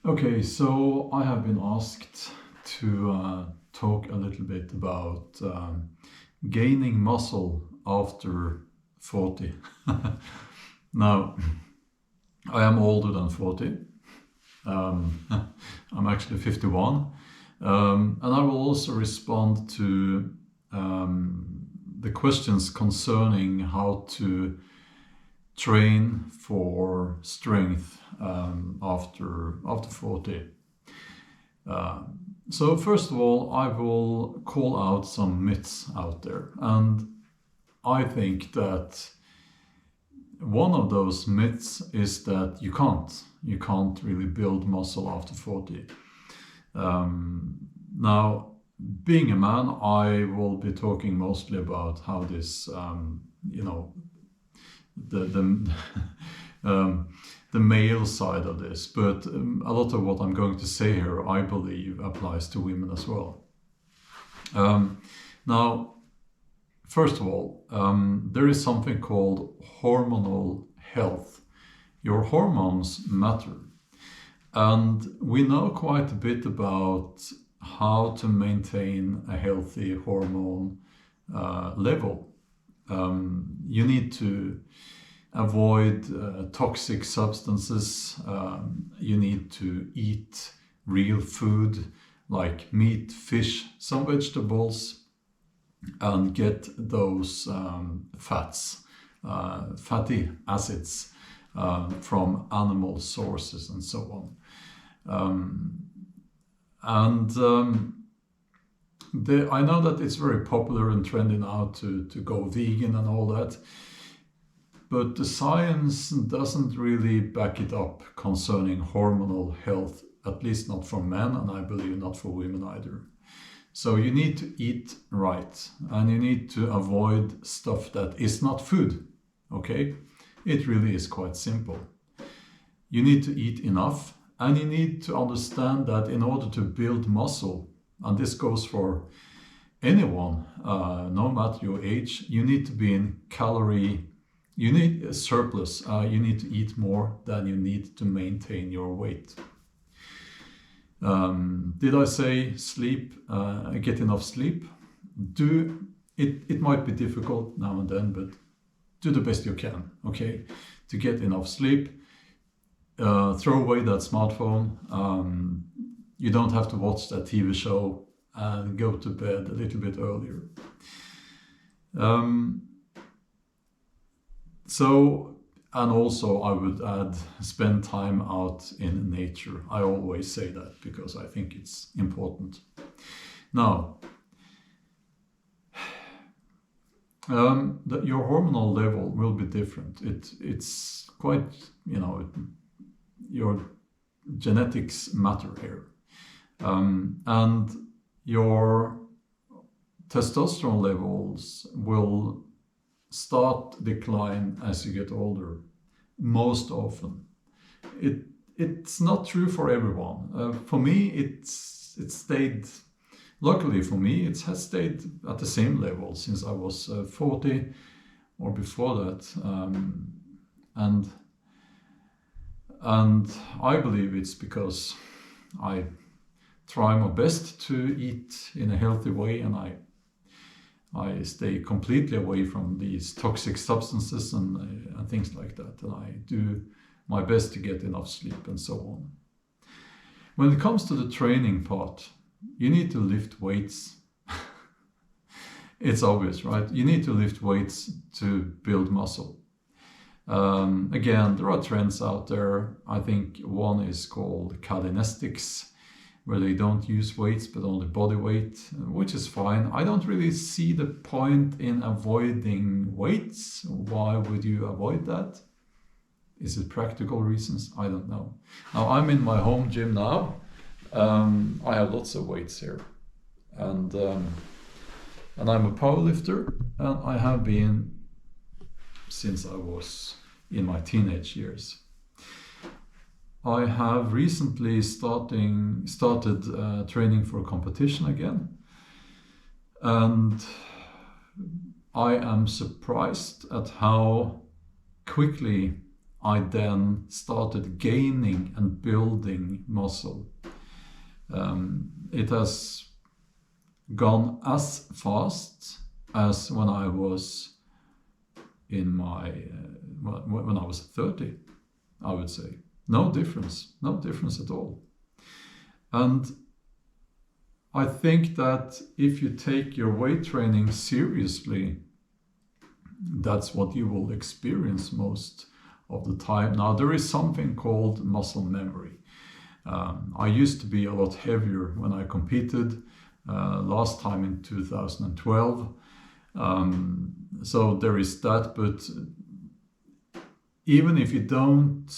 Okay, so I have been asked to talk a little bit about gaining muscle after 40. Now, I am older than 40. I'm actually 51. And I will also respond to the questions concerning how to train for strength after 40. So first of all, I will call out some myths out there, and I think that one of those myths is that you can't really build muscle after 40. Now, being a man, I will be talking mostly about how this, the the male side of this, but a lot of what I'm going to say here, I believe, applies to women as well. Now, first of all, there is something called hormonal health. Your hormones matter, and we know quite a bit about how to maintain a healthy hormone level. You need to avoid toxic substances. You need to eat real food like meat, fish, some vegetables, and get those fatty acids from animal sources and so on. I know that it's very popular and trendy now to go vegan and all that, but the science doesn't really back it up concerning hormonal health, at least not for men, and I believe not for women either. So you need to eat right, and you need to avoid stuff that is not food, okay? It really is quite simple. You need to eat enough, and you need to understand that in order to build muscle, and this goes for anyone, no matter your age, you need to be in you need a surplus. You need to eat more than you need to maintain your weight. Did I say sleep? Get enough sleep? It might be difficult now and then, but do the best you can, okay? To get enough sleep. Throw away that smartphone. You don't have to watch that TV show, and go to bed a little bit earlier. And also I would add, spend time out in nature. I always say that because I think it's important. Now, your hormonal level will be different. It's quite, your genetics matter here. And your testosterone levels will start decline as you get older, most often. It's not true for everyone. For me, it stayed. Luckily for me, it has stayed at the same level since I was 40 or before that, and I believe it's because I try my best to eat in a healthy way, and I stay completely away from these toxic substances and things like that, and I do my best to get enough sleep and so on. When it comes to the training part, you need to lift weights. It's obvious, right? You need to lift weights to build muscle. Again, there are trends out there. I think one is called calisthenics, where they don't use weights but only body weight, which is fine. I don't really see the point in avoiding weights. Why would you avoid that? Is it practical reasons? I don't know. Now, I'm in my home gym now. I have lots of weights here, and I'm a powerlifter, and I have been since I was in my teenage years. I have recently started training for a competition again, and I am surprised at how quickly I then started gaining and building muscle. It has gone as fast as when I was in my when I was 30, I would say. No difference at all. And I think that if you take your weight training seriously, that's what you will experience most of the time. Now, there is something called muscle memory. I used to be a lot heavier when I competed last time in 2012. So there is that, but even if you don't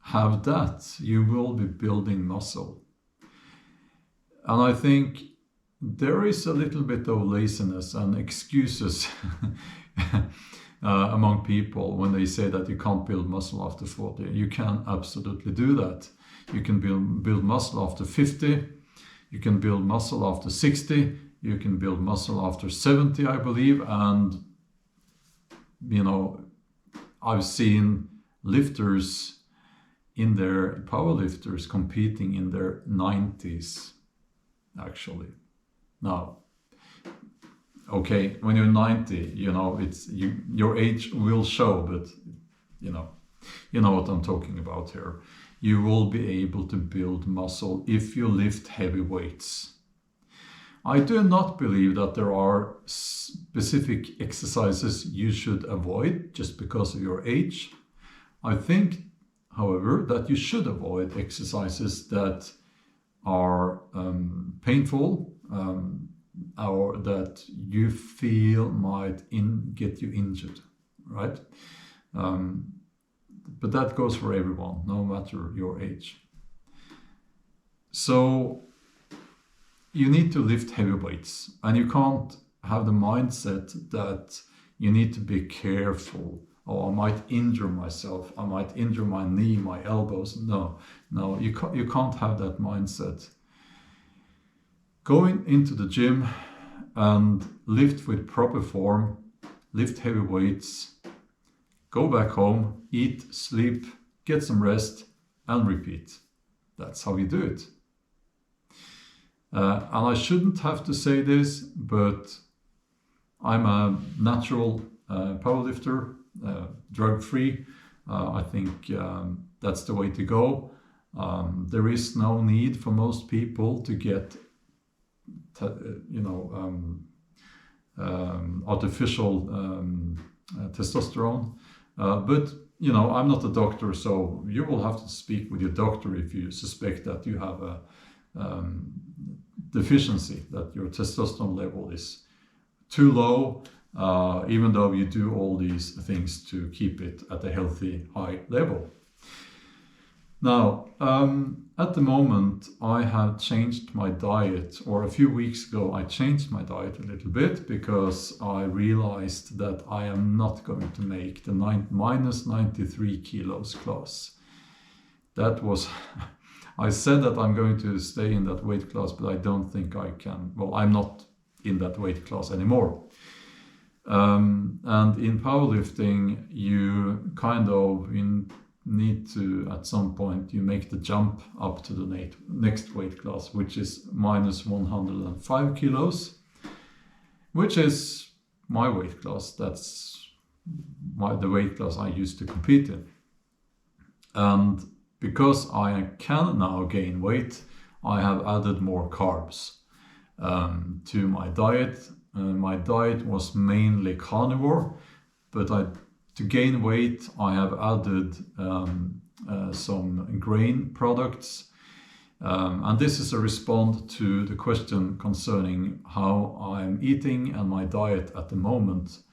have that, you will be building muscle. And I think there is a little bit of laziness and excuses among people when they say that you can't build muscle after 40. You can absolutely do that. You can build muscle after 50. You can build muscle after 60. You can build muscle after 70, I believe. And, you know, I've seen lifters in their powerlifters competing in their 90s, actually. Now, okay, when you're 90, you know, your age will show, but you know what I'm talking about here. You will be able to build muscle if you lift heavy weights. I do not believe that there are specific exercises you should avoid just because of your age. I think, however, that you should avoid exercises that are painful, or that you feel might get you injured, right? But that goes for everyone, no matter your age. So you need to lift heavy weights, and you can't have the mindset that you need to be careful. Oh, I might injure myself. I might injure my knee, my elbows. No, you can't have that mindset. Going into the gym and lift with proper form, lift heavy weights, go back home, eat, sleep, get some rest, and repeat. That's how you do it. And I shouldn't have to say this, but I'm a natural powerlifter, drug-free. I think that's the way to go. There is no need for most people to get artificial testosterone. But, you know, I'm not a doctor, so you will have to speak with your doctor if you suspect that you have a deficiency, that your testosterone level is too low, even though you do all these things to keep it at a healthy, high level. Now, at the moment, I have changed my diet, or a few weeks ago, I changed my diet a little bit because I realized that I am not going to make the minus 93 kilos class. That was, I said that I'm going to stay in that weight class, but I don't think I can. Well, I'm not in that weight class anymore. And in powerlifting, you kind of need to, at some point, you make the jump up to the next weight class, which is minus 105 kilos, which is my weight class. That's the weight class I used to compete in. And because I can now gain weight, I have added more carbs to my diet. My diet was mainly carnivore, but to gain weight, I have added some grain products. And this is a response to the question concerning how I'm eating and my diet at the moment,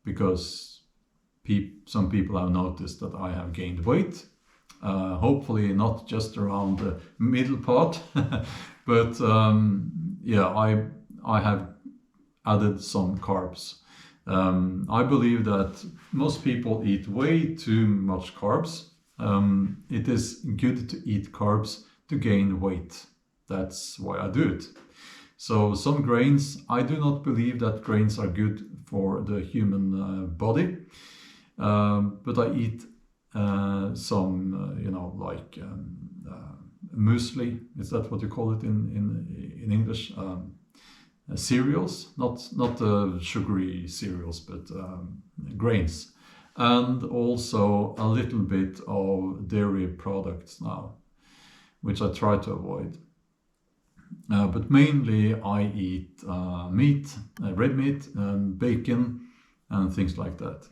because some people have noticed that I have gained weight. Hopefully not just around the middle part, but I have added some carbs. I believe that most people eat way too much carbs. It is good to eat carbs to gain weight. That's why I do it. So some grains, I do not believe that grains are good for the human body, but I eat some like muesli. Is that what you call it in English? Cereals, not sugary cereals, but grains, and also a little bit of dairy products now, which I try to avoid. But mainly I eat meat, red meat, and bacon, and things like that.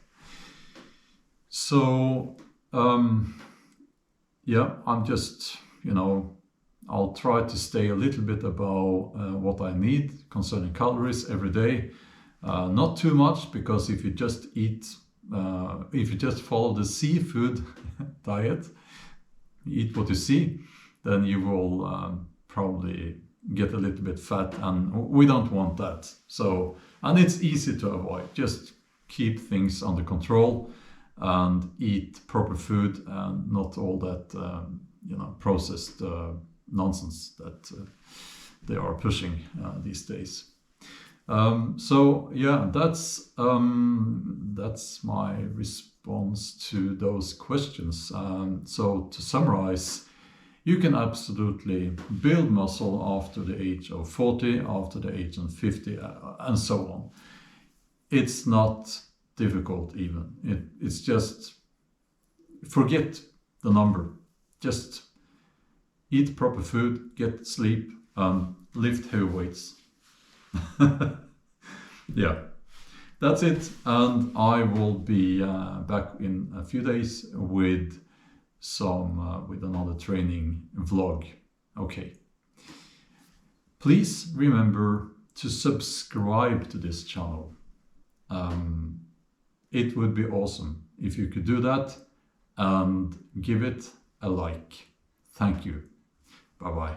So yeah, I'm just, I'll try to stay a little bit above what I need concerning calories every day. Not too much, because if you just follow the seafood diet, eat what you see, then you will probably get a little bit fat, and we don't want that. So, and it's easy to avoid. Just keep things under control and eat proper food, and not all that processed nonsense that they are pushing these days. So yeah, that's my response to those questions. So to summarize, you can absolutely build muscle after the age of 40, after the age of 50, and so on. It's not difficult even. It's just, forget the number. Just eat proper food, get sleep, and lift heavy weights. Yeah, that's it. And I will be back in a few days with another training vlog. Okay. Please remember to subscribe to this channel. It would be awesome if you could do that, and give it a like. Thank you. Bye bye.